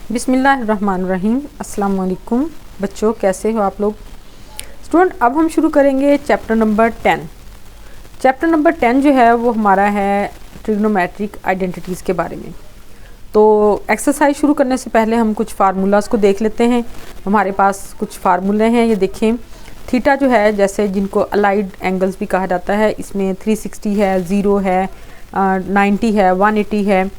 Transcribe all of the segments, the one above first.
बिस्मिल्लाहिर्रहमानिर्रहीम। अस्सलाम वालेकुम बच्चों, कैसे हो आप लोग। स्टूडेंट, अब हम शुरू करेंगे चैप्टर नंबर 10। चैप्टर नंबर 10 जो है वो हमारा है ट्रिग्नोमेट्रिक आइडेंटिटीज़ के बारे में। तो एक्सरसाइज शुरू करने से पहले हम कुछ फार्मूलाज को देख लेते हैं। हमारे पास कुछ फार्मूले हैं, ये देखें। थीटा जो है, जैसे जिनको अलाइड एंगल्स भी कहा जाता है, इसमें 360 है, 0 है, 90 है, 180 है,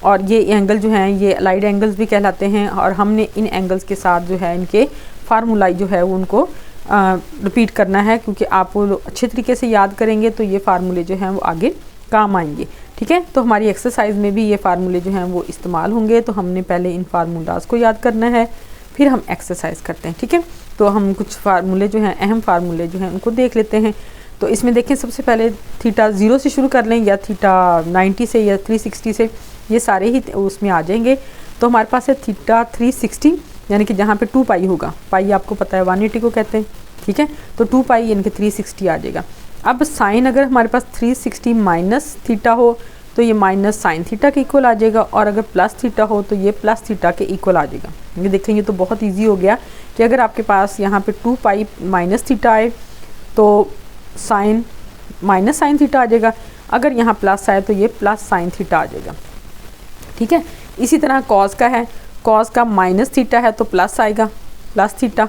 और ये एंगल जो हैं ये अलाइड एंगल्स भी कहलाते हैं। और हमने इन एंगल्स के साथ जो है इनके फार्मूला जो है वो उनको रिपीट करना है, क्योंकि आप वो अच्छे तरीके से याद करेंगे तो ये फार्मूले जो हैं वो आगे काम आएंगे। ठीक है, तो हमारी एक्सरसाइज में भी ये फार्मूले जो हैं वो इस्तेमाल होंगे। तो हमने पहले इन फार्मूलाज को याद करना है, फिर हम एक्सरसाइज करते हैं। ठीक है, तो हम कुछ फार्मूले जो हैं, अहम फार्मूले जो हैं उनको देख लेते हैं। तो इसमें देखें, सबसे पहले थीटा 0 से शुरू कर लें, या थीटा 90 से, या 360 से, ये सारे ही उसमें आ जाएंगे। तो हमारे पास है थीटा 360, यानी कि जहाँ पे 2 पाई होगा। पाई आपको पता है 180 को कहते हैं। ठीक है, तो 2 पाई यानी कि 360 आ जाएगा। अब साइन अगर हमारे पास 360 माइनस थीटा हो तो ये माइनस साइन थीटा के इक्वल आ जाएगा, और अगर प्लस थीटा हो तो ये प्लस थीटा के इक्वल आ जाएगा। ये देखेंगे तो बहुत ईजी हो गया कि अगर आपके पास यहाँ पे 2 पाई माइनस थीटा आए तो साइन माइनस साइन थीटा आ जाएगा, अगर यहाँ प्लस आए तो ये प्लस साइन थीटा आ जाएगा। ठीक है, इसी तरह कॉस का है, कॉस का माइनस थीटा है तो प्लस आएगा, प्लस थीटा।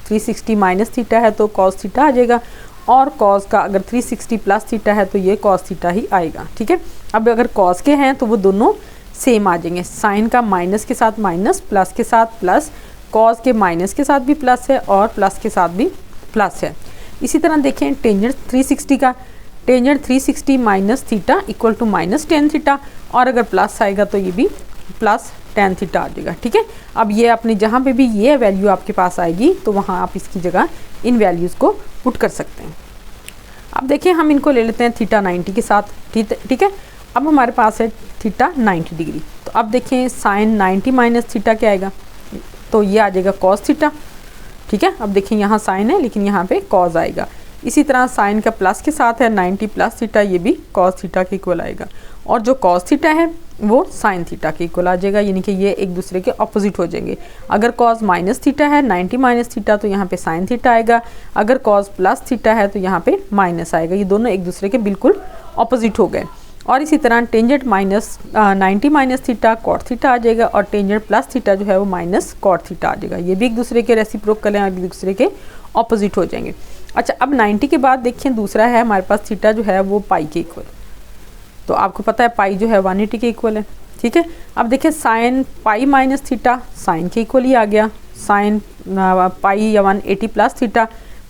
360 माइनस थीटा है तो कॉस थीटा आ जाएगा, और कॉस का अगर 360 प्लस थीटा है तो ये कॉस थीटा ही आएगा। ठीक है, अब अगर कॉस के हैं तो वो दोनों सेम आ जाएंगे। साइन का माइनस के साथ माइनस, प्लस के साथ प्लस, कॉस के माइनस के साथ भी प्लस है और प्लस के साथ भी प्लस है। इसी तरह देखें टेंजेंट 360 का, tangent 360 minus theta equal to minus tan theta, और अगर प्लस आएगा तो ये भी प्लस टेन थीटा आ जाएगा। ठीक है, अब ये अपने जहाँ पे भी ये वैल्यू आपके पास आएगी तो वहाँ आप इसकी जगह इन वैल्यूज़ को पुट कर सकते हैं। अब देखिए, हम इनको ले लेते हैं थीटा 90 के साथ। ठीक है, अब हमारे पास है थीटा 90 डिग्री। तो अब देखें साइन 90 माइनस थीटा क्या आएगा, तो ये आ जाएगा कॉस थीटा। ठीक है, अब देखें यहाँ साइन है लेकिन यहाँ पे कॉस आएगा। इसी तरह साइन का प्लस के साथ है 90 प्लस थीटा, ये भी कॉस थीटा के इक्वल आएगा, और जो कॉस थीटा है वो साइन थीटा के इक्वल आ जाएगा, यानी कि ये एक दूसरे के ऑपोजिट हो जाएंगे। अगर कॉस माइनस थीटा है 90 माइनस थीटा तो यहाँ पे साइन थीटा आएगा, अगर कॉस प्लस थीटा है तो यहाँ पे माइनस आएगा। ये दोनों एक दूसरे के बिल्कुल ऑपोजिट हो गए। और इसी तरह tangent minus 90 minus theta cot theta आ जाएगा, और टेंजेंट प्लस थीटा जो है वो माइनस कॉट थीटा आ जाएगा। ये भी एक दूसरे के रेसिप्रोकल हैं और एक दूसरे के ऑपोजिट हो जाएंगे। अच्छा, अब 90 के बाद देखिए दूसरा है हमारे पास थीटा जो है वो पाई के इक्वल। तो आपको पता है पाई जो है 180 के इक्वल है। ठीक है, अब देखिए sine pi minus theta sign के इक्वल ही आ गया, साइन पाई या 180 प्लस थीटा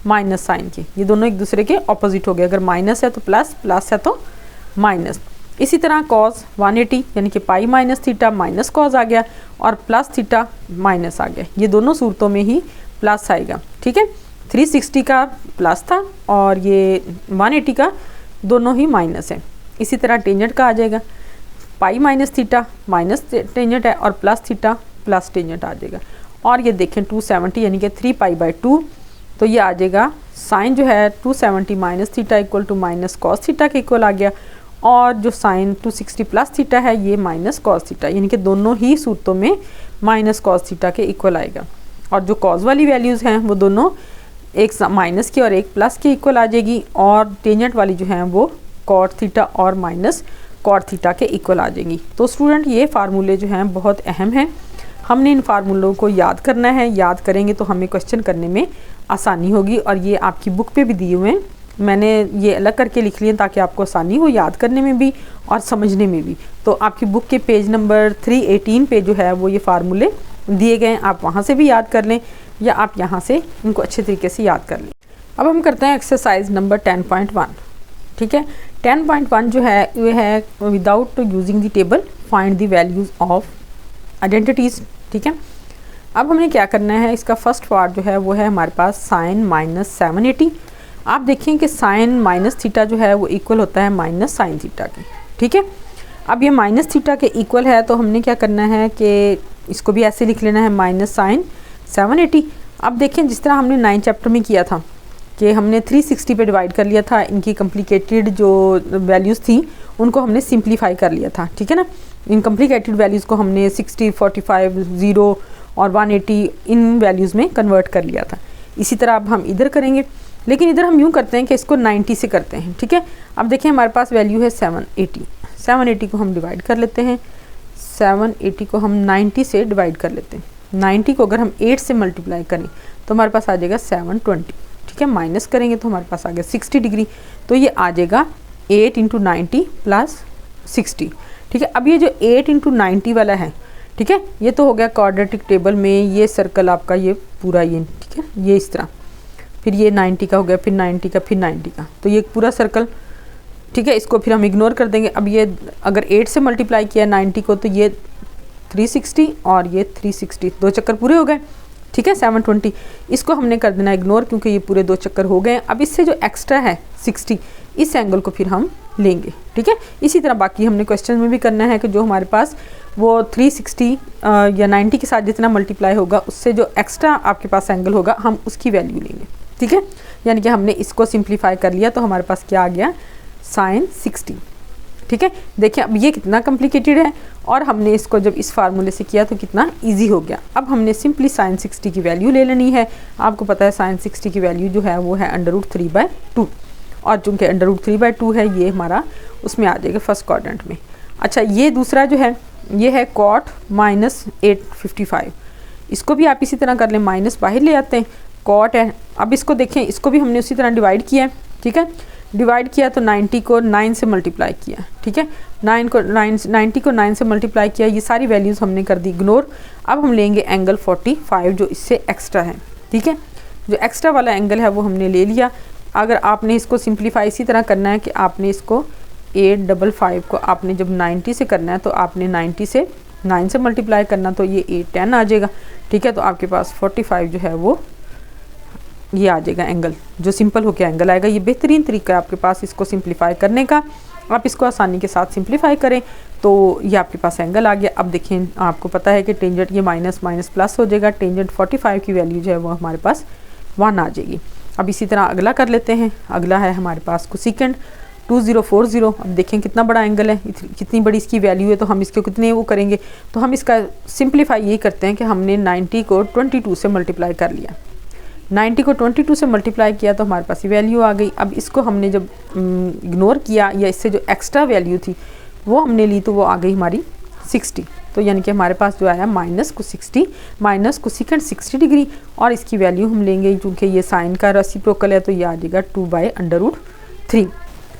माइनस साइन के, ये दोनों एक दूसरे के ऑपोजिट हो गए। अगर माइनस है तो प्लस, प्लस है तो माइनस। इसी तरह कॉस 180 यानी कि pi minus theta minus cos आ गया, और प्लस थीटा माइनस आ गया। ये दोनों सूरतों में ही प्लस आएगा। ठीक है, 360 का प्लस था और ये 180 का दोनों ही माइनस है। इसी तरह टेंजेंट का आ जाएगा, पाई माइनस थीटा माइनस टेंजेंट है, और प्लस थीटा प्लस टेंजेंट आ जाएगा। और ये देखें 270 यानी कि 3 पाई बाई 2, तो ये आ जाएगा साइन जो है 270 minus theta equal to minus cos theta के इक्वल आ गया, और जो साइन 260 प्लस थीटा है ये माइनस कॉस थीटा, यानी कि दोनों ही सूरतों में माइनस कॉस थीटा के इक्वल आएगा। और जो कॉस वाली वैल्यूज़ हैं वो दोनों एक माइनस की और एक प्लस के इक्वल आ जाएगी, और टेंजेंट वाली जो हैं वो कॉट थीटा और माइनस कॉट थीटा के इक्वल आ जाएंगी। तो स्टूडेंट, ये फार्मूले जो हैं बहुत अहम हैं, हमने इन फार्मूलों को याद करना है। याद करेंगे तो हमें क्वेश्चन करने में आसानी होगी, और ये आपकी बुक पे भी दिए हुए हैं, मैंने ये अलग करके लिख लिए ताकि आपको आसानी हो याद करने में भी और समझने में भी। तो आपकी बुक के पेज नंबर 318 पे जो है वो ये फार्मूले दिए गए हैं, आप वहाँ से भी याद कर लें या आप यहाँ से इनको अच्छे तरीके से याद कर लें। अब हम करते हैं एक्सरसाइज नंबर 10.1। ठीक है, 10.1 जो है ये है without using the table find the values of identities. ठीक है, अब हमने क्या करना है, इसका फर्स्ट पार्ट जो है वो है हमारे पास साइन माइनस 780। आप देखें कि साइन माइनस थीटा जो है वो इक्वल होता है माइनस साइन थीटा के। ठीक है, अब ये माइनस थीटा के इक्वल है तो हमने क्या करना है कि इसको भी ऐसे लिख लेना है माइनस साइन 780। अब देखें जिस तरह हमने 9 चैप्टर में किया था कि हमने 360 पे डिवाइड कर लिया था, इनकी कॉम्प्लिकेटेड जो वैल्यूज़ थी उनको हमने सिंप्लीफाई कर लिया था। ठीक है ना, इनकम्प्लीकेटेड वैल्यूज़ को हमने 60, 45, 0 और 180 इन वैल्यूज़ में कन्वर्ट कर लिया था। इसी तरह अब हम इधर करेंगे, लेकिन इधर हम यूँ करते हैं कि इसको 90 से करते हैं, ठीक है। अब देखिए हमारे पास वैल्यू है 780 को हम डिवाइड कर लेते हैं, 780 को हम 90 से डिवाइड कर लेते हैं। 90 को अगर हम 8 से मल्टीप्लाई करें तो हमारे पास आ जाएगा 720, ठीक है। माइनस करेंगे तो हमारे पास आ गया 60 डिग्री, तो ये आ जाएगा 8 × 90 + 60, ठीक है। अब ये जो 8 × 90 वाला है, ठीक है, ये तो हो गया क्वाड्रेटिक टेबल में ये सर्कल आपका ये पूरा ये, ठीक है, ये इस तरह, फिर ये 90 का हो गया, फिर 90 का, फिर 90 का, तो ये पूरा सर्कल, ठीक है। इसको फिर हम इग्नोर कर देंगे। अब ये अगर 8 से मल्टीप्लाई किया 90 को तो ये 360 और ये 360, 2 चक्कर पूरे हो गए, ठीक है। 720 इसको हमने कर देना इग्नोर क्योंकि ये पूरे 2 चक्कर हो गए। अब इससे जो एक्स्ट्रा है 60, इस एंगल को फिर हम लेंगे, ठीक है। इसी तरह बाकी हमने क्वेश्चन में भी करना है कि जो हमारे पास वो 360 या 90 के साथ जितना मल्टीप्लाई होगा उससे जो एक्स्ट्रा आपके पास एंगल होगा हम उसकी वैल्यू लेंगे, ठीक है। यानी कि हमने इसको सिंप्लीफाई कर लिया तो हमारे पास क्या आ गया, sin 60, ठीक है। देखिए अब ये कितना कॉम्प्लिकेटेड है और हमने इसको जब इस फार्मूले से किया तो कितना इजी हो गया। अब हमने सिंपली sin 60 की वैल्यू ले लेनी है। आपको पता है sin 60 की वैल्यू जो है वो है √3/2, और चूँकि √3/2 है ये हमारा उसमें आ जाएगा फर्स्ट क्वाड्रेंट में। अच्छा ये दूसरा जो है ये है cot -855, इसको भी आप इसी तरह कर लें, माइनस बाहर ले आते हैं, cot है। अब इसको देखें, इसको भी हमने उसी तरह डिवाइड किया है, ठीक है। डिवाइड किया तो 90 को 9 से मल्टीप्लाई किया, ठीक है। 90 को 9 से मल्टीप्लाई किया, ये सारी वैल्यूज़ हमने कर दी इग्नोर। अब हम लेंगे एंगल 45 जो इससे एक्स्ट्रा है, ठीक है। जो एक्स्ट्रा वाला एंगल है वो हमने ले लिया। अगर आपने इसको सिंप्लीफाई इसी तरह करना है कि आपने इसको 855 को आपने जब 90 से करना है तो आपने 90 से 9 से मल्टीप्लाई करना, तो ये 810 आ जाएगा, ठीक है। तो आपके पास 45 जो है वो ये आ जाएगा एंगल, जो सिंपल होकर एंगल आएगा। ये बेहतरीन तरीका है आपके पास इसको सिंप्लीफाई करने का। आप इसको आसानी के साथ सिंप्लीफाई करें तो ये आपके पास एंगल आ गया। अब देखें आपको पता है कि टेंजेंट ये माइनस माइनस प्लस हो जाएगा, टेंजेंट 45 की वैल्यू जो है वो हमारे पास 1 आ जाएगी। अब इसी तरह अगला कर लेते हैं। अगला है हमारे पास कोसेकेंट 2040। अब देखें कितना बड़ा एंगल है, कितनी बड़ी इसकी वैल्यू है, तो हम इसके कितने वो करेंगे, तो हम इसका सिंप्लीफाई ये करते हैं कि हमने 90 को 22 से मल्टीप्लाई कर लिया। 90 को 22 से मल्टीप्लाई किया तो हमारे पास ये वैल्यू आ गई। अब इसको हमने जब इग्नोर किया या इससे जो एक्स्ट्रा वैल्यू थी वो हमने ली तो वो आ गई हमारी 60। तो यानी कि हमारे पास जो आया माइनस कोसेकेंट 60 डिग्री, और इसकी वैल्यू हम लेंगे क्योंकि ये साइन का रेसिप्रोकल है तो ये आ जाएगा 2/√3,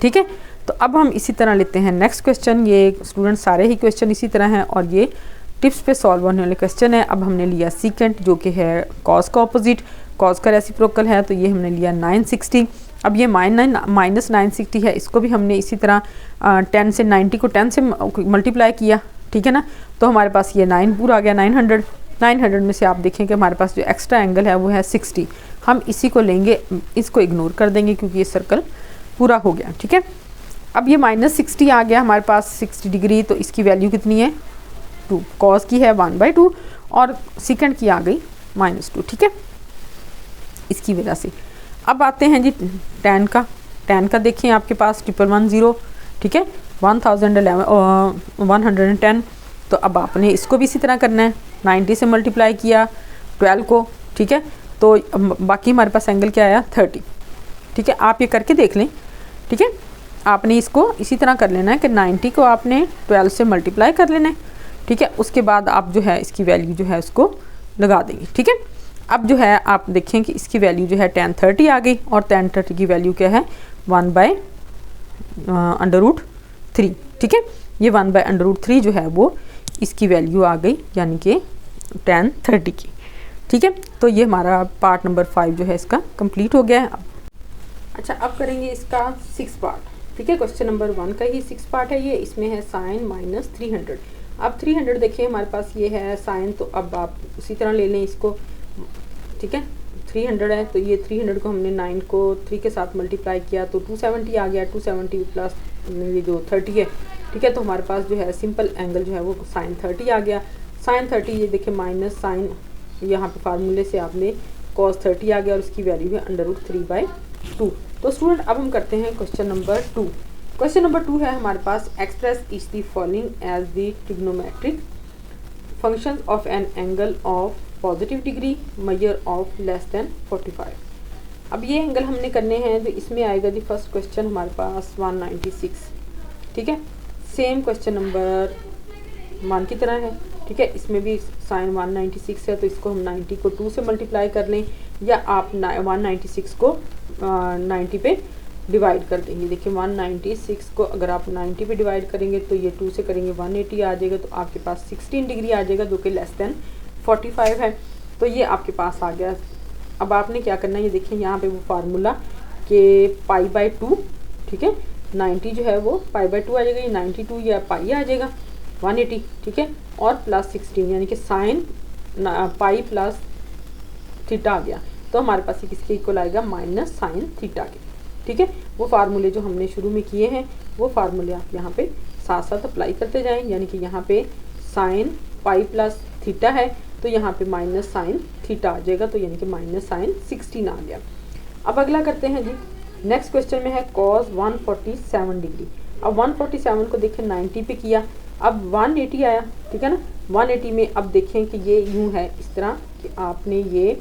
ठीक है। तो अब हम इसी तरह लेते हैं नेक्स्ट क्वेश्चन। ये स्टूडेंट सारे ही क्वेश्चन इसी तरह हैं और ये टिप्स पे सॉल्व होने वाले क्वेश्चन है। अब हमने लिया सीकेंट जो कि है कॉस का ऑपोजिट, कॉस का रेसिप्रोकल है, तो ये हमने लिया 960। अब ये माइनस 960 है, इसको भी हमने इसी तरह 10 से 90 को 10 से मल्टीप्लाई किया, ठीक है ना। तो हमारे पास ये 9 पूरा आ गया 900 में से आप देखें कि हमारे पास जो एक्स्ट्रा एंगल है वो है 60। हम इसी को लेंगे, इसको इग्नोर कर देंगे क्योंकि ये सर्कल पूरा हो गया, ठीक है। अब ये -60 आ गया हमारे पास 60 डिग्री, तो इसकी वैल्यू कितनी है 2, कॉस की है 1/2 और सीकेंट की आ गई -2, ठीक है, इसकी वजह से। अब आते हैं जी tan का देखें आपके पास 1110, ठीक है, 1110। तो अब आपने इसको भी इसी तरह करना है, 90 से मल्टीप्लाई किया 12 को, ठीक है। तो बाकी हमारे पास एंगल क्या आया 30, ठीक है। आप ये करके देख लें, ठीक है। आपने इसको इसी तरह कर लेना है कि 90 को आपने 12 से मल्टीप्लाई कर लेना है, ठीक है। उसके बाद आप जो है इसकी वैल्यू जो है उसको लगा देंगे, ठीक है। अब जो है आप देखें कि इसकी वैल्यू जो है tan 30 आ गई, और tan 30 की वैल्यू क्या है 1/√3, ठीक है। ये 1/√3 जो है वो इसकी वैल्यू आ गई, यानी कि tan 30 की, ठीक है। तो ये हमारा पार्ट नंबर 5 जो है इसका कंप्लीट हो गया है। अच्छा अब करेंगे इसका 6 पार्ट, ठीक है। क्वेश्चन नंबर 1 का ही 6 पार्ट है ये, इसमें है साइन -300। अब 300 देखिए हमारे पास ये है साइन, तो अब आप उसी तरह ले लें इसको, ठीक है। 300 है तो ये 300 को हमने 9 को 3 के साथ मल्टीप्लाई किया तो 270 आ गया, 270 प्लस ये जो 30 है, ठीक है। तो हमारे पास जो है सिंपल एंगल जो है वो साइन 30 आ गया। साइन 30 ये देखिए माइनस साइन यहाँ पे फार्मूले से आपने कॉस 30 आ गया और उसकी वैल्यू है √3/2। तो स्टूडेंट अब हम करते हैं क्वेश्चन नंबर 2। क्वेश्चन नंबर 2 है हमारे पास, express each the following as the trigonometric function of an angle of positive degree measure of less than 45। अब ये एंगल हमने करने हैं, तो इसमें आएगा जी फर्स्ट क्वेश्चन हमारे पास 196, ठीक है, सेम क्वेश्चन नंबर 1 की तरह है, ठीक है। इसमें भी साइन 196 है, तो इसको हम 90 को 2 से मल्टीप्लाई कर लें, या आप 196 को 90 पे डिवाइड कर देंगे। देखिए 196 को अगर आप 90 पे डिवाइड करेंगे तो ये 2 से करेंगे 180 आ जाएगा, तो आपके पास 16 डिग्री आ जाएगा, जो कि लेस देन 45 है। तो ये आपके पास आ गया। अब आपने क्या करना है, ये देखिए यहाँ पे वो फार्मूला के π/2, ठीक है, 90 जो है वो π/2 आ जाएगा, ये 92 या पाई आ जाएगा 180, ठीक है, और प्लस 16 यानी कि साइन पाई प्लस थीटा आ गया। तो हमारे पास ये किसके इक्वल आएगा, माइनस साइन थीटा के, ठीक है। वो फार्मूले जो हमने शुरू में किए हैं वो फार्मूले आप यहाँ पे साथ साथ अप्लाई करते जाएं, यानी कि यहाँ पे साइन पाई प्लस थीटा है, तो यहाँ पे माइनस साइन थीटा आ जाएगा, तो यानी कि माइनस साइन 16 आ गया। अब अगला करते हैं जी, नेक्स्ट क्वेश्चन में है कॉस 147 डिग्री। अब 147 को देखें 90 पे किया, अब 180 आया, ठीक है ना। 180 में अब देखें कि ये यूँ है इस तरह कि आपने ये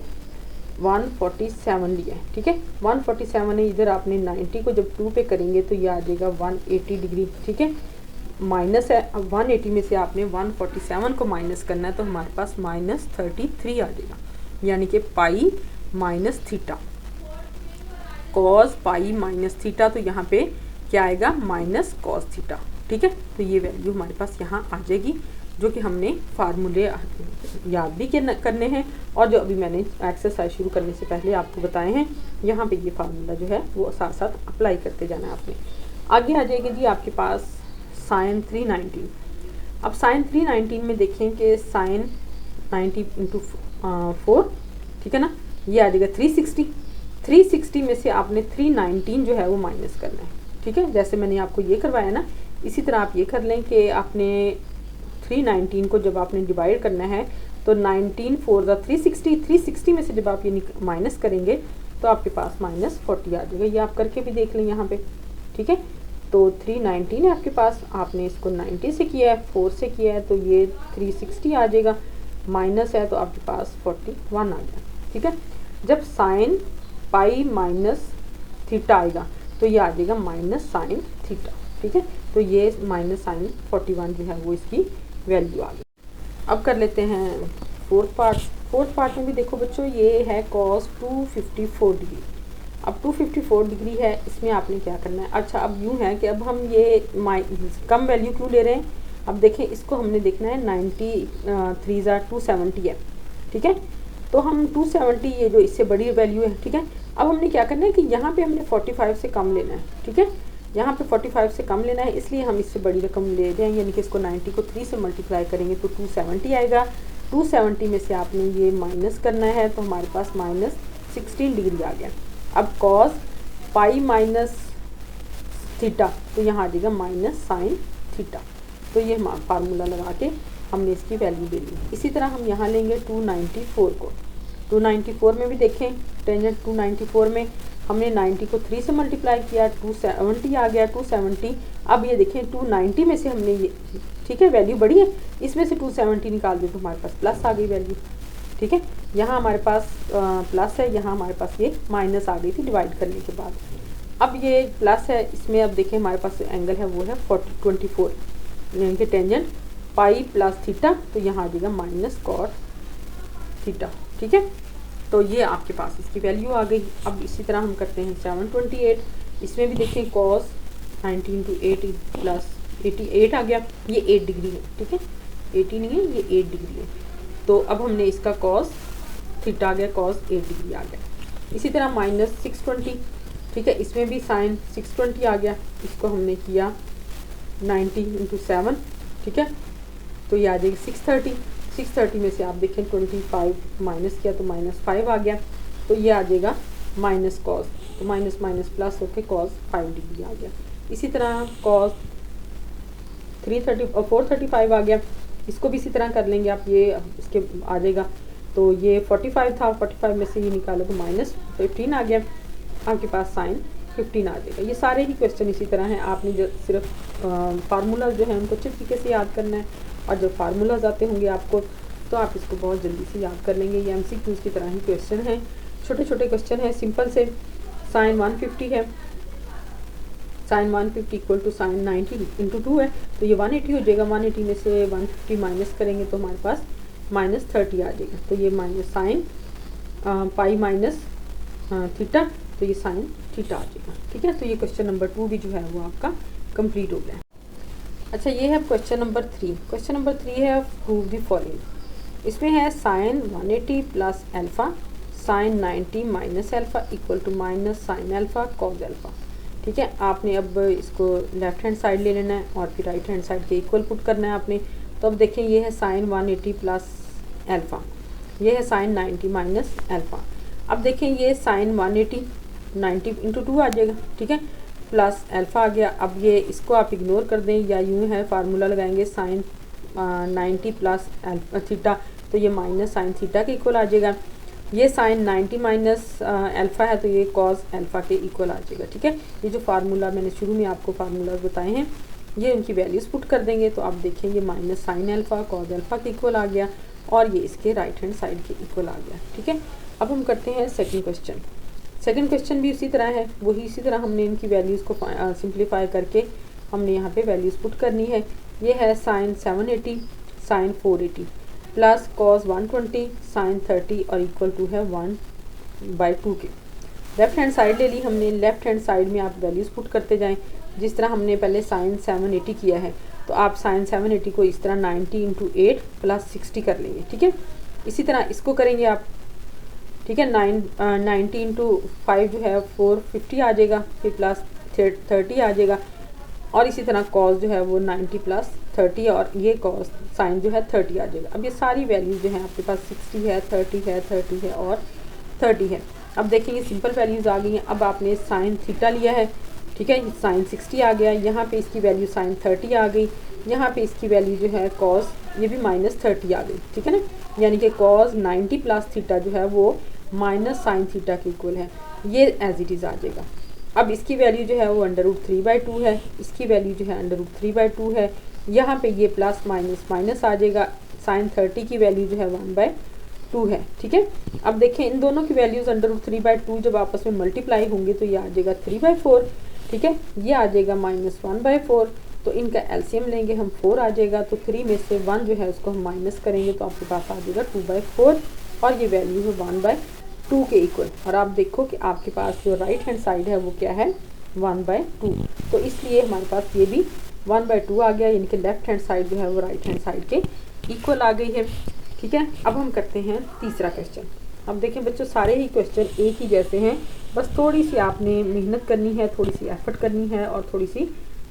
147 लिया है, ठीक है, 147 है, इधर आपने 90 को जब 2 पे करेंगे तो ये आ जाएगा 180 डिग्री, ठीक है, माइनस है। अब 180 में से आपने 147 को माइनस करना है, तो हमारे पास माइनस 33 आ जाएगा, यानी कि pi minus theta, cos pi minus theta, तो यहाँ पे क्या आएगा, माइनस कॉस थीटा, ठीक है। तो ये वैल्यू हमारे पास यहाँ आ जाएगी, जो कि हमने फार्मूले याद भी करने हैं, और जो अभी मैंने एक्सरसाइज शुरू करने से पहले आपको बताए हैं, यहाँ पे ये फार्मूला जो है वो साथ साथ अप्लाई करते जाना है आपने। आगे आ जाएगी जी आपके पास साइन 319। अब साइन 319 में देखें कि साइन 90 इंटू 4, ठीक है ना, ये आ जाएगा 360। 360 में से आपने 319 जो है वो माइनस करना है, ठीक है। जैसे मैंने आपको ये करवाया ना, इसी तरह आप ये कर लें कि आपने 319 को जब आपने डिवाइड करना है तो 19 4 360, 360 में से जब आप ये माइनस करेंगे तो आपके पास माइनस 40 आ जाएगा। ये आप करके भी देख लें यहाँ पे, ठीक है। तो 319 है आपके पास, आपने इसको 90 से किया है, 4 से किया है, तो ये 360 आ जाएगा, माइनस है तो आपके पास 41 आ गया, ठीक है। जब साइन पाई माइनस थीटा आएगा तो ये आ जाएगा माइनस साइन थीटा, ठीक है। तो ये माइनस साइन 41 जो है वो इसकी वैल्यू आ गई। अब कर लेते हैं फोर्थ पार्ट। फोर्थ पार्ट में भी देखो बच्चों, ये है कॉस 254 डिग्री। अब 254 डिग्री है, इसमें आपने क्या करना है, अच्छा अब यूँ है कि अब हम ये कम वैल्यू क्यों ले रहे हैं। अब देखें इसको हमने देखना है 93 270 है, ठीक है। तो हम 270, ये जो इससे बड़ी वैल्यू है, ठीक है। अब हमने क्या करना है कि यहाँ पे हमने 45 से कम लेना है, ठीक है, यहाँ पे 45 से कम लेना है, इसलिए हम इससे बड़ी रकम ले रहे हैं, यानी कि इसको 90 को 3 से मल्टीप्लाई करेंगे तो 270 आएगा। 270 में से आपने ये माइनस करना है, तो हमारे पास माइनस 16 डिग्री आ गया। अब कॉस पाई माइनस थीटा, तो यहाँ आ जाएगा माइनस साइन थीटा। तो ये फार्मूला लगा के हमने इसकी वैल्यू ले ली। इसी तरह हम यहाँ लेंगे 294 को। 294 में भी देखें, टेंजेंट 294 में हमने 90 को 3 से मल्टीप्लाई किया, 270 आ गया, 270। अब ये देखें 290 में से हमने ये, ठीक है, वैल्यू बड़ी है, इसमें से 270 निकाल दें तो हमारे पास प्लस आ गई वैल्यू, ठीक है। यहाँ हमारे पास प्लस है, यहाँ हमारे पास ये माइनस आ गई थी डिवाइड करने के बाद। अब ये प्लस है, इसमें अब देखें हमारे पास एंगल है वो है 24, यानी कि टेंजेंट पाई प्लस थीटा, तो यहाँ आ जाएगा माइनस कॉट थीटा, ठीक है। तो ये आपके पास इसकी वैल्यू आ गई। अब इसी तरह हम करते हैं 728, इसमें भी देखें कॉस 19 × 8 प्लस 88 आ गया, ये 8 डिग्री है, ठीक है, 80 नहीं है, ये 8 डिग्री है। तो अब हमने इसका कॉस थीटा आ गया, कॉस 8 डिग्री आ गया। इसी तरह माइनस 620, ठीक है, इसमें भी साइन 620 आ गया, इसको हमने किया 90 × 7, ठीक है, तो ये आ जाएगी 630। 630 में से आप देखें 25 माइनस किया तो माइनस 5 आ गया, तो ये आ जाएगा माइनस कॉस, तो माइनस माइनस प्लस होके कॉस 5 डिग्री आ गया। इसी तरह कॉस 435 आ गया, इसको भी इसी तरह कर लेंगे आप, ये इसके आ जाएगा, तो ये 45 था, 45 में से ये निकालो तो माइनस 15 आ गया, आपके पास साइन 15 आ जाएगा। ये सारे ही क्वेश्चन इसी तरह हैं, आपने जो सिर्फ फार्मूला जो है उनको अच्छे तरीके से याद करना है, और जब फार्मूलाज आते होंगे आपको तो आप इसको बहुत जल्दी से याद कर लेंगे। ये MCQs की तरह ही क्वेश्चन हैं, छोटे छोटे क्वेश्चन हैं, सिंपल से। साइन 150 है, sine 150 equal to sine 90 into 2 है, तो ये 180 हो जाएगा। 180 में से 150 माइनस करेंगे तो हमारे पास -30 आ जाएगा। तो ये minus sine pi minus theta, तो ये साइन थीटा आ जाएगा। ठीक है, तो ये क्वेश्चन नंबर 2 भी जो है वो आपका कंप्लीट हो गया। अच्छा, ये है क्वेश्चन नंबर 3। क्वेश्चन नंबर 3 है प्रूव द फॉलोइंग। इसमें है sine 180 plus alpha sine 90 minus alpha equal to minus sine alpha cos alpha. ठीक है, आपने अब इसको लेफ्ट हैंड साइड ले लेना है और फिर राइट हैंड साइड के इक्वल पुट करना है आपने। तो अब देखें, ये है साइन 180 प्लस अल्फ़ा, ये है साइन 90 माइनस अल्फ़ा। अब देखें, ये साइन 180 90 इंटू 2 आ जाएगा। ठीक है, प्लस अल्फ़ा आ गया। अब ये इसको आप इग्नोर कर दें या यूँ है फार्मूला लगाएंगे साइन 90 प्लस थीटा, तो ये माइनस साइन थीटा के इक्वल आ जाएगा। ये साइन 90 माइनस अल्फ़ा है, तो ये कॉस अल्फ़ा के इक्वल आ जाएगा। ठीक है, ये जो फार्मूला मैंने शुरू में आपको फार्मूला बताए हैं, ये उनकी वैल्यूज़ पुट कर देंगे तो आप देखेंगे minus sine alpha cos alpha के इक्वल आ गया, और ये इसके राइट हैंड साइड के इक्वल आ गया। ठीक है, अब हम करते हैं सेकंड क्वेश्चन। सेकंड क्वेश्चन भी उसी तरह है, वही इसी तरह हमने इनकी वैल्यूज़ को सिंप्लीफाई करके हमने यहाँ पे वैल्यूज़ पुट करनी है। ये है sine 780 sine 480 plus cos 120 sine 30 और इक्वल टू है 1/2 के। लेफ्ट हैंड साइड ले ली हमने, लेफ्ट हैंड साइड में आप वैल्यूज़ पुट करते जाएँ। जिस तरह हमने पहले साइन 780 किया है, तो आप साइन 780 को इस तरह 90 इंटू 8 प्लस 60 कर लेंगे। ठीक है, इसी तरह इसको करेंगे आप। ठीक है, 90 इंटू 5 जो है 450 आ जाएगा, फिर प्लस 30 आ जाएगा, और इसी तरह कॉस जो है वो 90 प्लस 30 और ये कॉस साइन जो है 30 आ जाएगा। अब ये सारी वैल्यूज़ जो हैं आपके पास 60 है, 30 है, 30 है और 30 है। अब देखेंगे सिंपल वैल्यूज़ आ गई हैं। अब आपने साइन थीटा लिया है, ठीक है, साइन 60 आ गया, यहाँ पे इसकी वैल्यू साइन 30 आ गई, यहाँ पे इसकी वैल्यू जो है कॉस ये भी -30 आ गई। ठीक है ना, यानी कि कॉस 90 प्लस थीटा जो है वो माइनस साइन थीटा के इक्वल है, ये एज इट इज़ आ जाएगा। अब इसकी वैल्यू जो है वो √3/2 है, इसकी वैल्यू जो है √3/2 है, यहाँ पे ये प्लस माइनस माइनस आ जाएगा। साइन 30 की वैल्यू जो है 1/2 है। ठीक है, अब देखें इन दोनों की वैल्यूज़ √3/2 जब आपस में मल्टीप्लाई होंगे तो ये आ जाएगा 3/4। ठीक है, ये आ जाएगा -1/4, तो इनका एलसीएम लेंगे हम 4 आ जाएगा, तो 3 में से 1 जो है उसको हम माइनस करेंगे तो आपके पास आ जाएगा 2/4, और ये वैल्यू है 1/2 के इक्वल। और आप देखो कि आपके पास जो राइट हैंड साइड है वो क्या है 1/2, तो इसलिए हमारे पास ये भी 1/2 आ गया, यानी कि लेफ्ट हैंड साइड जो है वो राइट हैंड साइड के इक्वल आ गई है। ठीक है, अब हम करते हैं तीसरा क्वेश्चन। अब देखें बच्चों, सारे ही क्वेश्चन एक ही जैसे हैं, बस थोड़ी सी आपने मेहनत करनी है, थोड़ी सी एफर्ट करनी है और थोड़ी सी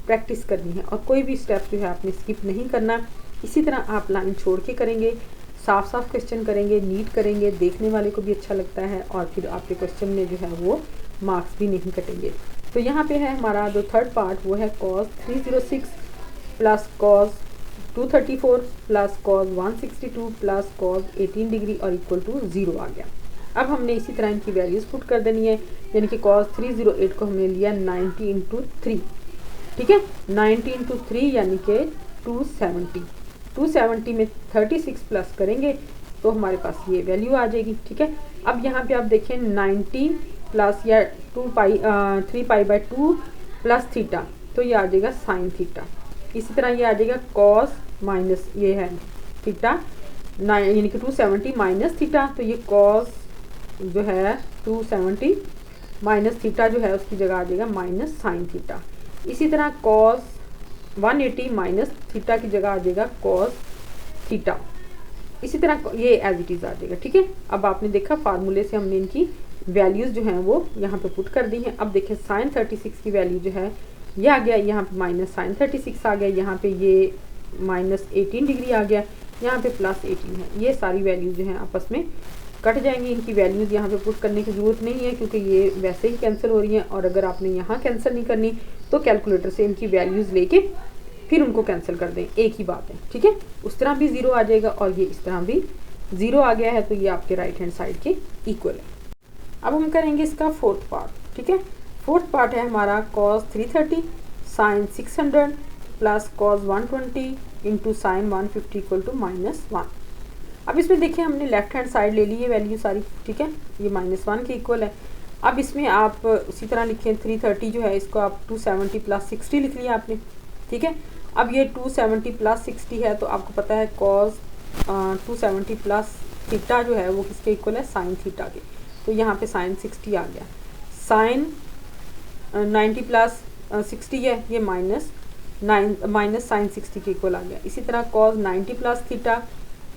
प्रैक्टिस करनी है, और कोई भी स्टेप जो है आपने स्किप नहीं करना। इसी तरह आप लाइन छोड़ के करेंगे, साफ साफ क्वेश्चन करेंगे, नीट करेंगे, देखने वाले को भी अच्छा लगता है, और फिर आपके क्वेश्चन में जो है वो मार्क्स भी नहीं कटेंगे। तो यहाँ पे है हमारा जो थर्ड पार्ट, वो है cos 306 plus cos 234 plus cos 162 plus cos 18 degree और इक्वल टू 0 आ गया। अब हमने इसी तरह इनकी वैल्यूज़ पुट कर देनी है, यानी कि cos 308 को हमने लिया 90 इंटू 3। ठीक है, 90 इंटू 3 यानी कि 270 में 36 प्लस करेंगे तो हमारे पास ये वैल्यू आ जाएगी। ठीक है, अब यहाँ पे आप देखें 90 प्लस या 3π/2 प्लस थीटा, तो ये आ जाएगा साइन थीटा। इसी तरह ये आ जाएगा कॉस माइनस ये है थीटा, यानी कि 270 माइनस थीटा, तो ये कॉस जो है 270 माइनस थीटा जो है उसकी जगह आ जाएगा माइनस साइन थीटा। इसी तरह कॉस 180 माइनस थीटा की जगह आ जाएगा कॉस थीटा। इसी तरह ये एज इट इज़ आ जाएगा। ठीक है, अब आपने देखा फार्मूले से हमने इनकी वैल्यूज़ जो हैं वो यहाँ पे पुट कर दी हैं। अब देखें साइन 36 की वैल्यू जो है ये आ गया, यहाँ पे माइनस साइन 36 आ गया, यहाँ पे ये -18 डिग्री आ गया, यहाँ पे +18 है। ये सारी वैल्यूज़ जो हैं आपस में कट जाएंगी, इनकी वैल्यूज़ यहाँ पे पुट करने की ज़रूरत नहीं है क्योंकि ये वैसे ही कैंसिल हो रही हैं। और अगर आपने यहाँ कैंसिल नहीं करनी तो कैलकुलेटर से इनकी वैल्यूज़ लेके फिर उनको कैंसिल कर दें, एक ही बात है। ठीक है, उस तरह भी 0 आ जाएगा और ये इस तरह भी 0 आ गया है, तो ये आपके राइट हैंड साइड के इक्वल है। अब हम करेंगे इसका फोर्थ पार्ट। ठीक है, फोर्थ पार्ट है हमारा cos 330 sin 600 plus cos 120 into sine 150 equal to -1। अब इसमें देखिए हमने लेफ्ट हैंड साइड ले ली है वैल्यू सारी, ठीक है, ये -1 के इक्वल है। अब इसमें आप उसी तरह लिखें 330 जो है इसको आप 270 प्लस 60 लिख लिया आपने, ठीक है। अब ये 270 प्लस 60 है तो आपको पता है cos 270 प्लस थीटा जो है वो किसके इक्वल है, साइन थीटा के। तो यहाँ पे साइन 60 आ गया, साइन 90 प्लस 60 है ये माइनस साइन 60 के इक्वल आ गया। इसी तरह cos 90 plus theta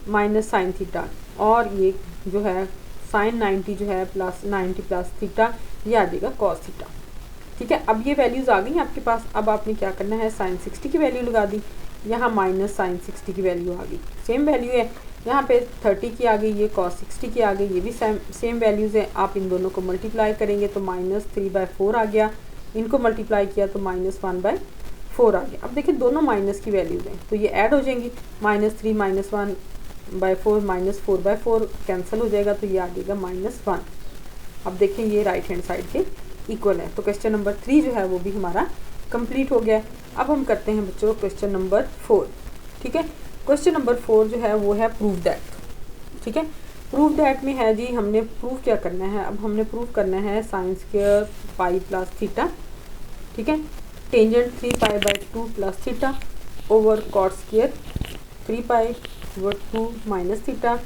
minus sine theta, और ये जो है साइन 90 जो है प्लस 90 प्लस थीटा, ये आ जाएगा cos थीटा, ठीक है। अब ये वैल्यूज़ आ गई आपके पास। अब आपने क्या करना है, साइन 60 की वैल्यू लगा दी, यहाँ माइनस साइन 60 की वैल्यू आ गई, सेम वैल्यू है। यहाँ पे 30 की आ गई, ये cos 60 की आ गई, ये भी सेम वैल्यूज़ है। आप इन दोनों को मल्टीप्लाई करेंगे तो -3/4 आ गया, इनको मल्टीप्लाई किया तो -1/4 आ गया। अब देखिए दोनों माइनस की वैल्यूज़ हैं तो ये ऐड हो जाएंगी, -3 -1/4 -4/4 कैंसिल हो जाएगा तो ये आ जाएगा -1। अब देखें ये राइट हैंड साइड के इक्वल है। तो क्वेश्चन नंबर 3 जो है वो भी हमारा कंप्लीट हो गया। अब हम करते हैं बच्चों क्वेश्चन नंबर 4, ठीक है। क्वेश्चन नंबर 4 जो है वो है प्रूव दैट, ठीक है। प्रूव दैट में है जी हमने प्रूव क्या करना है, अब हमने प्रूव करना है sine square pi plus theta, ठीक है, tangent 3π/2 plus theta over cot square 3π/2 minus theta,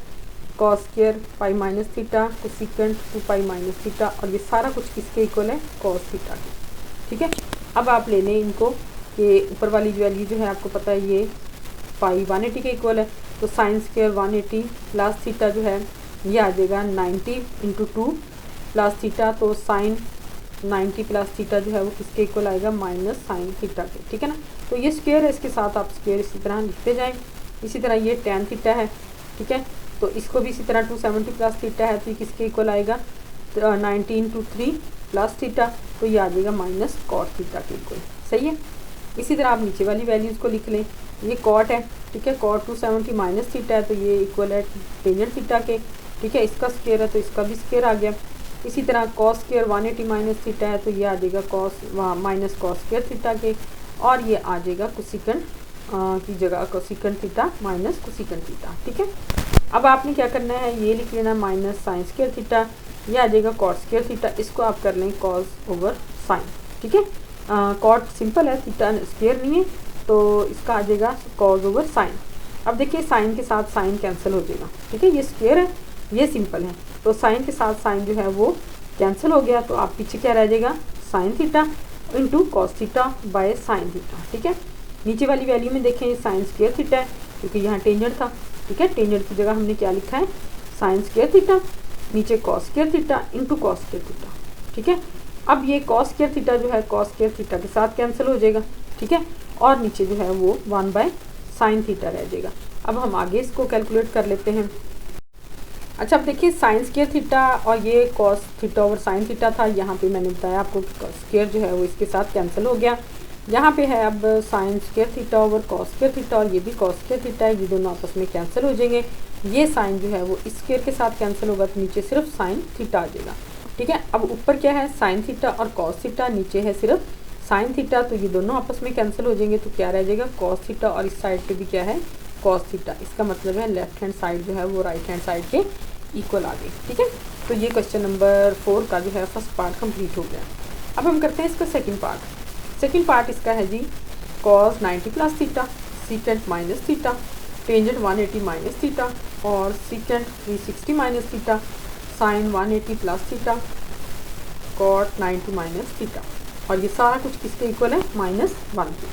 cos square pi minus theta, cosecant 2π minus theta, और ये सारा कुछ किसके इक्वल है, कॉस थीटा के, ठीक है। अब आप ले लें इनको कि ऊपर वाली वैल्यू जो है आपको पता है ये पाई 180 के इक्वल है, तो साइन स्क्वायर 180 प्लस थीटा जो है ये आ जाएगा 90 × 2 प्लस थीटा, तो साइन 90 प्लस थीटा जो है वो किसके इक्वल आएगा, माइनस साइन थीटा के, ठीक है ना। तो ये स्क्वायर है, इसके साथ आप स्क्वायर इसी तरह लिखते जाएं। इसी तरह ये tan थीटा है, ठीक है, तो इसको भी इसी तरह 270 प्लस थीटा है तो ये किसके इक्वल आएगा, 90 × 3 प्लस थीटा, तो ये आ जाएगा माइनस कॉट थीटा के इक्वल, सही है। इसी तरह आप नीचे वाली वैल्यूज़ को लिख लें, ये कॉट है, ठीक है, कॉट 270 माइनस थीटा है तो ये इक्वल है टेंजेंट थीटा के, ठीक है, इसका स्क्वायर है तो इसका भी स्क्वायर आ गया। इसी तरह कॉस स्क्वायर 180 माइनस थीटा है तो ये आ जाएगा माइनस कॉस स्क्वायर थीटा के, और ये आ जाएगा कोसेकेंट की जगह cosecant theta minus cosecant theta, ठीक है। अब आपने क्या करना है, ये लिख लेना माइनस साइन स्क्वायर थीटा, ये आ जाएगा कॉट स्क्वायर थीटा, इसको आप कर लें कॉस ओवर साइन, ठीक है। कॉट सिंपल है, थीटा स्क्वायर नहीं है, तो इसका आ जाएगा कॉस ओवर साइन। अब देखिए साइन के साथ साइन कैंसिल हो जाएगा, ठीक है, ये स्क्वायर है, ये सिंपल है, तो साइन के साथ साइन जो है वो कैंसिल हो गया, तो आप पीछे क्या रह जाएगा, sine theta into cos theta by sine theta, ठीक है। नीचे वाली वैल्यू में देखें साइन स्क्वायर थीटा है क्योंकि यहाँ टेंजेंट था, ठीक है, टेंजेंट की जगह हमने क्या लिखा है, साइन स्क्वायर थीटा, नीचे cos square theta into cos square theta, ठीक है। अब ये कॉस स्क्वायर थीटा जो है कॉस स्क्वायर थीटा के साथ कैंसिल हो जाएगा, ठीक है, और नीचे जो है वो 1/sin थीटा रह जाएगा। अब हम आगे इसको कैलकुलेट कर लेते हैं। अच्छा अब देखिए साइन स्क्वायर थीटा और ये cos theta over sine theta था, यहाँ पे मैंने बताया आपको स्क्वायर जो है वो इसके साथ कैंसिल हो गया। यहाँ पे है अब sine square theta over cos square theta, और ये भी कॉस स्क्वायर थीटा है, ये दोनों आपस में कैंसिल हो जाएंगे। ये साइन जो है वो इस स्क्वायर के साथ कैंसिल होगा तो नीचे सिर्फ साइन थीटा आ जाएगा, ठीक है। अब ऊपर क्या है, साइन थीटा और कॉस थीटा, नीचे है सिर्फ साइन थीटा, तो ये दोनों आपस में कैंसिल हो जाएंगे, तो क्या रह जाएगा, कॉस थीटा, और इस साइड पे भी क्या है, कॉस थीटा। इसका मतलब है लेफ्ट हैंड साइड जो है वो राइट हैंड साइड के इक्वल आ गई, ठीक है। तो ये क्वेश्चन नंबर 4 का जो है फर्स्ट पार्ट कंप्लीट हो गया। अब हम करते हैं इसका सेकंड पार्ट। सेकंड पार्ट इसका है जी cos 90 plus theta, secant minus theta, tangent 180 minus theta, और secant 360 minus theta, sine 180 plus theta, cot 90 minus theta, और ये सारा कुछ किसके इक्वल है, -1 के।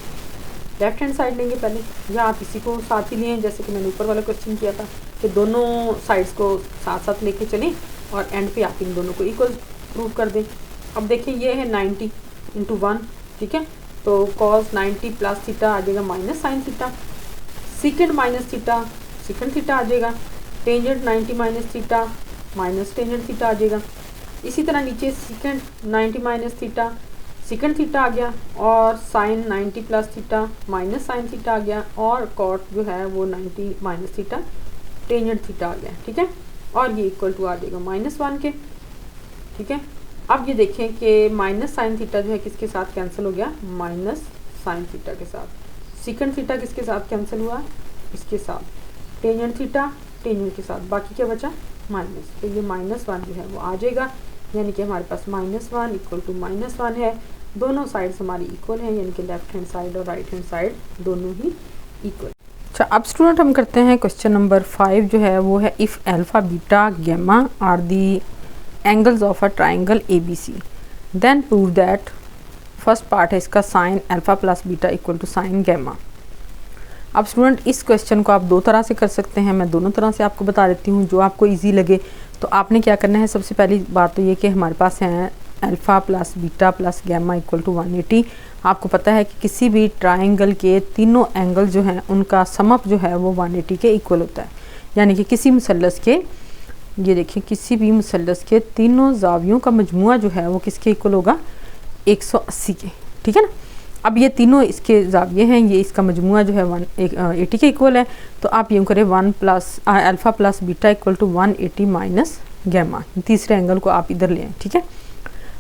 लेफ्ट हैंड साइड लेंगे पहले, या आप इसी को साथ ही लें जैसे कि मैंने ऊपर वाला क्वेश्चन किया था कि दोनों साइड्स को साथ साथ लेके चलें और एंड पे आप इन दोनों को इक्वल प्रूव कर दें। अब देखिए ये है 90 × 1, ठीक है, तो cos 90 प्लस थीटा आ जाएगा minus sine theta, secant minus theta secant theta आ जाएगा, tangent 90 minus theta minus tangent theta आ जाएगा। इसी तरह नीचे secant 90 minus theta secant theta आ गया, और sine 90 plus theta minus sine theta आ गया, और कॉट जो है वो 90 माइनस थीटा टेंजेंट थीटा आ गया, ठीक है, और ये इक्वल टू आ जाएगा -1 के, ठीक है। अब ये देखें कि माइनस साइन थीटा जो है किसके साथ कैंसिल हो गया, माइनस साइन थीटा के साथ। सीकेंड थीटा किसके साथ कैंसिल हुआ, इसके साथ। टेंजेंट थीटा टेंजेंट के साथ, बाकी क्या बचा, माइनस। तो ये -1 जो है वो आ जाएगा, यानी कि हमारे पास -1 इक्वल टू -1 है। दोनों साइड्स हमारी इक्वल हैं, यानी कि लेफ्ट हैंड साइड और राइट हैंड साइड दोनों ही इक्वल। अच्छा, अब स्टूडेंट हम करते हैं क्वेश्चन नंबर 5 जो है वो है if alpha beta gamma are the angles of a triangle ABC then prove that, first part है इसका sine alpha plus beta equal to sine gamma. अब स्टूडेंट इस क्वेश्चन को आप दो तरह से कर सकते हैं, मैं दोनों तरह से आपको बता देती हूँ, जो आपको इजी लगे। तो आपने क्या करना है, सबसे पहली बात तो ये कि हमारे पास है alpha plus beta plus gamma equal to 180। आपको पता है कि किसी भी ट्राइंगल के तीनों एंगल जो हैं उनका समअप जो है वो 180 के इक्वल होता है। यानी कि किसी मुसल्लस के, ये देखिए, किसी भी मुसल्लस के तीनों जावियों का मजमुआ जो है वो किसके इक्वल होगा, 180 के। ठीक है ना। अब ये तीनों इसके जाविये हैं, ये इसका मजमुआ जो है 180 के इक्वल है। तो आप यूँ करें 1 plus alpha plus beta equal to 180 minus gamma, तीसरे एंगल को आप इधर लें। ठीक है।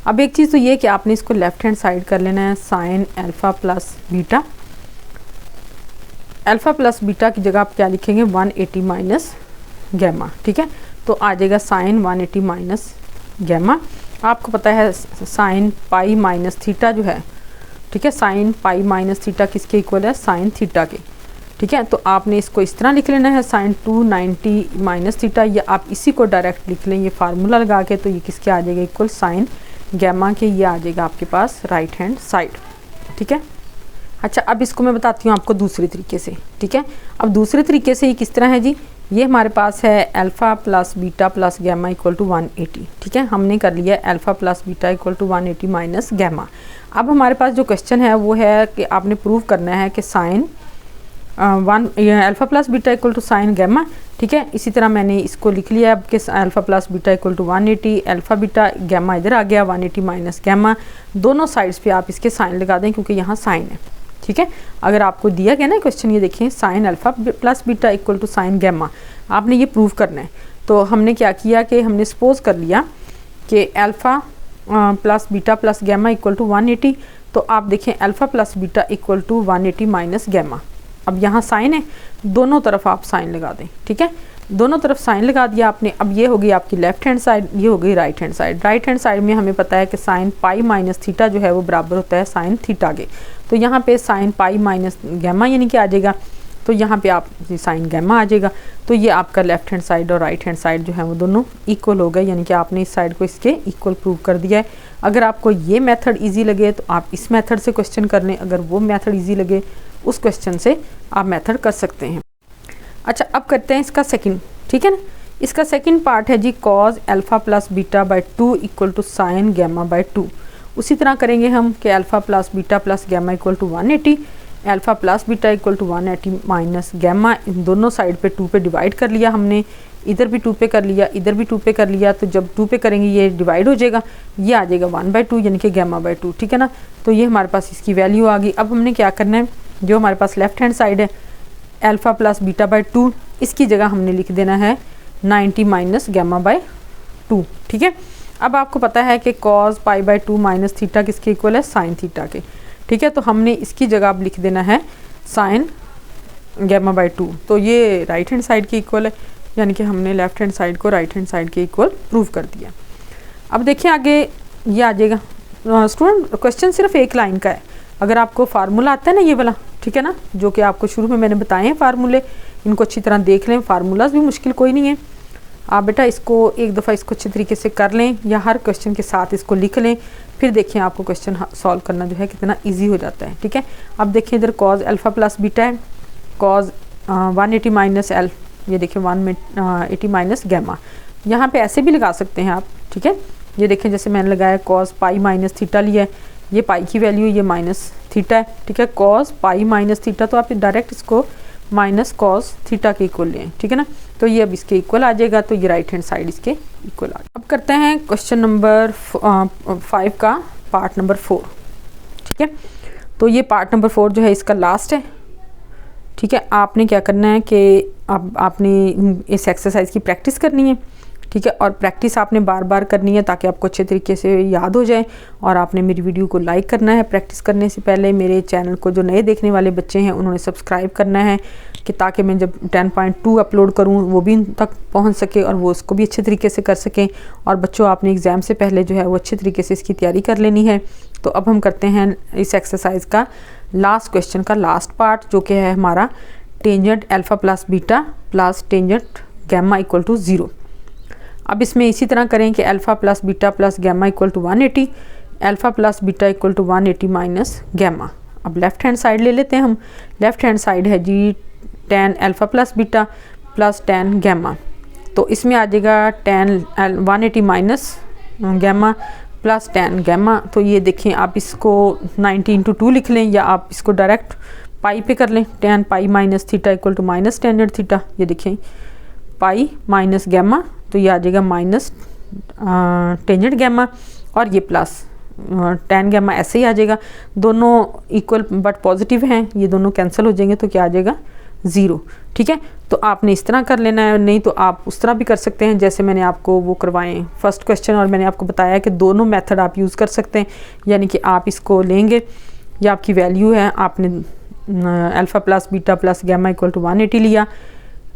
अब एक चीज़ तो ये कि आपने इसको लेफ्ट हैंड साइड कर लेना है, sign alpha plus beta. Alpha plus beta की जगह आप क्या लिखेंगे, 180 माइनस गैमा। ठीक है। तो आ जाएगा साइन 180 माइनस गैमा। आपको पता है साइन पाई माइनस थीटा जो है, ठीक है, साइन पाई माइनस थीटा किसके इक्वल है, साइन थीटा के। ठीक है। तो आपने इसको इस तरह लिख लेना है, साइन 290 माइनस थीटा, या आप इसी को डायरेक्ट लिख लें ये फार्मूला लगा के। तो ये किसके आ जाएगा, इक्वल साइन गैमा के, ये आ जाएगा आपके पास राइट हैंड साइड। ठीक है। अच्छा, अब इसको मैं बताती हूँ आपको दूसरे तरीके से। ठीक है। अब दूसरे तरीके से ये किस तरह है जी, ये हमारे पास है alpha plus beta plus gamma equal to 180। ठीक है। हमने कर लिया alpha plus beta equal to 180 minus gamma. अब हमारे पास जो क्वेश्चन है वो है कि आपने प्रूव करना है कि sine alpha plus beta equal to sine gamma. ठीक है। इसी तरह मैंने इसको लिख लिया अब कि alpha plus beta equal to 180, alpha beta gamma इधर आ गया, 180 माइनस गैमा। दोनों साइड्स पे आप इसके साइन लगा दें क्योंकि यहाँ साइन है। ठीक है। अगर आपको दिया गया ना क्वेश्चन, ये देखें, sine alpha plus beta equal to sine gamma, आपने ये प्रूव करना है। तो हमने क्या किया कि हमने सपोज कर लिया कि alpha plus beta plus gamma equal to 180। तो आप देखें alpha plus beta equal to 180 minus gamma. अब यहाँ साइन है, दोनों तरफ आप साइन लगा दें। ठीक है। दोनों तरफ साइन लगा दिया आपने। अब ये हो गई आपकी लेफ्ट हैंड साइड, ये हो गई right hand side. Right hand side में हमें पता है कि साइन पाई माइनस थीटा जो है वो बराबर होता है साइन थीटा के। तो यहाँ पे साइन पाई माइनस गैमा यानी कि आ जाएगा, तो यहाँ पे आप साइन गैमा आ जाएगा। तो ये आपका लेफ्ट हैंड साइड और राइट हैंड साइड जो है वो दोनों इक्वल हो गए, यानी कि आपने इस साइड को इसके इक्वल प्रूव कर दिया है। अगर आपको ये मेथड इजी लगे तो आप इस मेथड से क्वेश्चन कर लें, अगर वो मेथड इजी लगे उस क्वेश्चन से आप मेथड कर सकते हैं। अच्छा, अब करते हैं इसका सेकंड। ठीक है ना। इसका सेकंड पार्ट है जी cos alpha plus beta by 2 equal to sine gamma by 2। उसी तरह करेंगे हम कि alpha plus beta plus gamma equal to 180, alpha plus beta equal to 180 minus gamma. इन दोनों साइड पे 2 पे डिवाइड कर लिया हमने, इधर भी 2 पे कर लिया, इधर भी 2 पे कर लिया। तो जब 2 पे करेंगे ये डिवाइड हो जाएगा, ये आ जाएगा 1/2 यानी कि गैमा बाई 2। ठीक है ना। तो ये हमारे पास इसकी वैल्यू आ गई। अब हमने क्या करना है, जो हमारे पास लेफ्ट हैंड साइड है अल्फ़ा प्लस बीटा बाई 2, इसकी जगह हमने लिख देना है 90 माइनस गैमा बाई 2। ठीक है। अब आपको पता है कि cos pi by 2 minus theta किसके इक्वल है, साइन थीटा के। ठीक है। तो हमने इसकी जगह अब लिख देना है साइन गैमा बाई 2। तो ये राइट हैंड साइड के इक्वल है, यानी कि हमने लेफ्ट हैंड साइड को राइट हैंड साइड के इक्वल प्रूव कर दिया। अब देखिए आगे ये आ जाएगा। स्टूडेंट क्वेश्चन सिर्फ एक लाइन का है। अगर आपको फार्मूला आता है ना ये वाला, ठीक है ना, जो कि आपको शुरू में मैंने बताए हैं फार्मूले, इनको अच्छी तरह देख लें। फार्मूलाज भी मुश्किल कोई नहीं है। आप बेटा इसको एक दफ़ा इसको अच्छे तरीके से कर लें या हर क्वेश्चन के साथ इसको लिख लें, फिर देखें आपको क्वेश्चन सॉल्व करना जो है कितना इजी हो जाता है। ठीक है। अब देखिए इधर कॉज अल्फ़ा प्लस बीटा है, कॉज 180 माइनस एल, ये देखिए 180 माइनस गैमा। यहाँ पे ऐसे भी लगा सकते हैं आप। ठीक है। ये देखें जैसे मैंने लगाया कॉज पाई माइनस थीटा लिया है, ये पाई की वैल्यू, ये माइनस थीटा है। ठीक है। कॉज पाई माइनस थीटा, तो आप डायरेक्ट इसको माइनस कॉस थीटा के इक्वल लें। ठीक है ना। तो ये अब इसके इक्वल आ जाएगा, तो ये राइट हैंड साइड इसके इक्वल आ जाएगा। अब करते हैं क्वेश्चन नंबर 5 का पार्ट नंबर 4। ठीक है। तो ये पार्ट नंबर 4 जो है इसका लास्ट है। ठीक है। आपने क्या करना है कि अब आपने इस एक्सरसाइज की प्रैक्टिस करनी है। ठीक है। और प्रैक्टिस आपने बार बार करनी है ताकि आपको अच्छे तरीके से याद हो जाए। और आपने मेरी वीडियो को लाइक करना है प्रैक्टिस करने से पहले। मेरे चैनल को जो नए देखने वाले बच्चे हैं उन्होंने सब्सक्राइब करना है कि ताकि मैं जब 10.2 अपलोड करूं वो भी उन तक पहुंच सके और वो उसको भी अच्छे तरीके से कर सकें। और बच्चों आपने एग्ज़ाम से पहले जो है वो अच्छे तरीके से इसकी तैयारी कर लेनी है। तो अब हम करते हैं इस एक्सरसाइज का लास्ट क्वेश्चन का लास्ट पार्ट, जो कि है हमारा tangent alpha plus beta plus tangent gamma equal to 0। अब इसमें इसी तरह करें कि alpha plus beta plus gamma equal to 180, alpha plus beta equal to 180 minus gamma. अब लेफ़्ट हैंड साइड ले लेते हैं हम। लेफ़्ट हैंड साइड है जी tan alpha plus beta plus tan gamma. तो इसमें आ जाएगा tan 180 minus gamma plus tan gamma. तो ये देखें, आप इसको 90 × 2 लिख लें या आप इसको डायरेक्ट पाई पे कर लें। tan pi minus theta equal to minus tangent theta. ये देखें पाई माइनस गैमा, तो ये आ जाएगा माइनस टेंजेंट गैमा और ये प्लस tan गैमा ऐसे ही आ जाएगा। दोनों इक्वल बट पॉजिटिव हैं, ये दोनों कैंसिल हो जाएंगे तो क्या आ जाएगा 0। ठीक है। तो आपने इस तरह कर लेना है, नहीं तो आप उस तरह भी कर सकते हैं जैसे मैंने आपको वो करवाएं फर्स्ट क्वेश्चन। और मैंने आपको बताया कि दोनों मेथड आप यूज़ कर सकते हैं, यानी कि आप इसको लेंगे, या आपकी वैल्यू है, आपने alpha plus beta plus gamma equal to 180 लिया,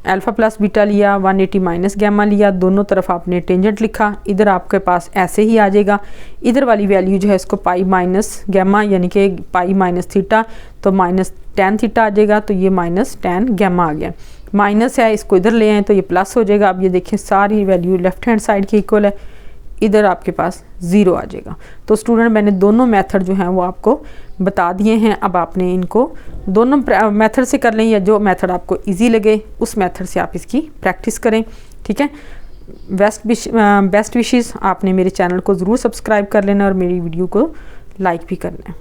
अल्फ़ा प्लस बीटा लिया, 180 माइनस गैमा लिया, दोनों तरफ आपने टेंजेंट लिखा। इधर आपके पास ऐसे ही आ जाएगा। इधर वाली वैल्यू जो है इसको पाई माइनस गैमा यानी कि पाई माइनस थीटा, तो माइनस tan थीटा आ जाएगा, तो ये माइनस tan गैमा आ गया। माइनस है, इसको इधर ले आए तो ये प्लस हो जाएगा। अब ये देखें सारी वैल्यू लेफ़्ट हैंड साइड की इक्वल है, इधर आपके पास 0 आ जाएगा। तो स्टूडेंट मैंने दोनों मेथड जो हैं वो आपको बता दिए हैं। अब आपने इनको दोनों मेथड से कर लें या जो मेथड आपको इजी लगे उस मेथड से आप इसकी प्रैक्टिस करें। ठीक है। Best wishes. आपने मेरे चैनल को ज़रूर सब्सक्राइब कर लेना और मेरी वीडियो को लाइक भी करना है।